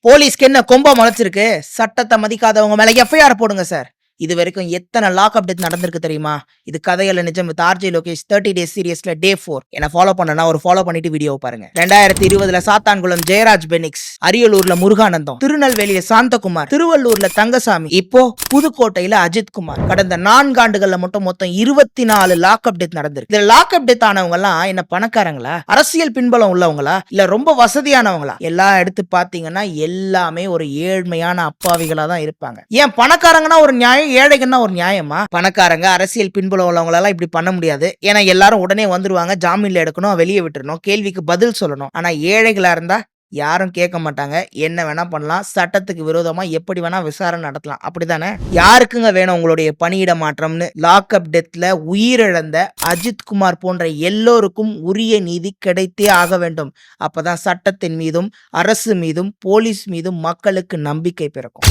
போலீஸ்க்கு என்ன கொம்பா முளைச்சிருக்கு? சட்டத்தை மதிக்காதவங்க மேல எஃப்ஐஆர் போடுங்க சார். இது வரைக்கும் எத்தனை லாக்அப் டெத் நடந்திருக்கு தெரியுமா? இது கதையில நிஜம் வித் ஆர்ஜே லோகேஷ் 30 டேஸ் சீரியஸ்ல டே 4. என்ன ஃபாலோ பண்ணனா ஒரு ஃபாலோ பண்ணிட்டு வீடியோ பாருங்க. 2020ல சாத்தான்குளம் ஜெயராஜ் பெனிக்ஸ், அரியலூர்ல முருகானந்தம், திருநெல்வேலியில சாந்தகுமார், திருவள்ளூர்ல தங்கசாமி, இப்போ புதுக்கோட்டையில அஜித் குமார். கடந்த 4 ஆண்டுகள்ல மட்டும் மொத்தம் 24 லாக்அப் டெத் நடந்திருக்கு. இதுல லாக்அப் டெத் ஆனவங்க எல்லாம் என்ன பணக்காரங்களா, அரசியல் பின்பலம் உள்ளவங்களா, இல்ல ரொம்ப வசதியானவங்களா? எல்லாம் எடுத்து பாத்தீங்கன்னா எல்லாமே ஒரு ஏழ்மையான அப்பாவிகளா தான் இருப்பாங்க. ஏன் பணக்காரங்கன்னா ஒரு நியாயம், ஏழைகள்னா ஒரு நியாயமா? பணக்காரங்க அரசியல் பின்புலம் உள்ளவங்களால இப்படி பண்ண முடியாது. ஏன்னா எல்லாரும் உடனே வந்துருவாங்க, ஜாமீன்ல எடுக்கணும், வெளியே விட்டுறணும், கேள்விக்கு பதில் சொல்லணும். ஆனா ஏழைகளா இருந்தா யாரும் கேட்க மாட்டாங்க. என்ன வேணா பண்ணலாம், சட்டத்துக்கு விரோதமா எப்படி வேணா விசாரணை நடத்தலாம். அப்படித்தானே? யாருக்குங்க வேணும் உங்களுடைய பணியிட மாற்றம்னு? லாக்அப் டெத்ல உயிரிழந்த அஜித் குமார் போன்ற எல்லோருக்கும் உரிய நீதி கிடைத்தே ஆக வேண்டும். அப்பதான் சட்டத்தின் மீதும் அரசு மீதும் போலீஸ் மீதும் மக்களுக்கு நம்பிக்கை பிறக்கும்.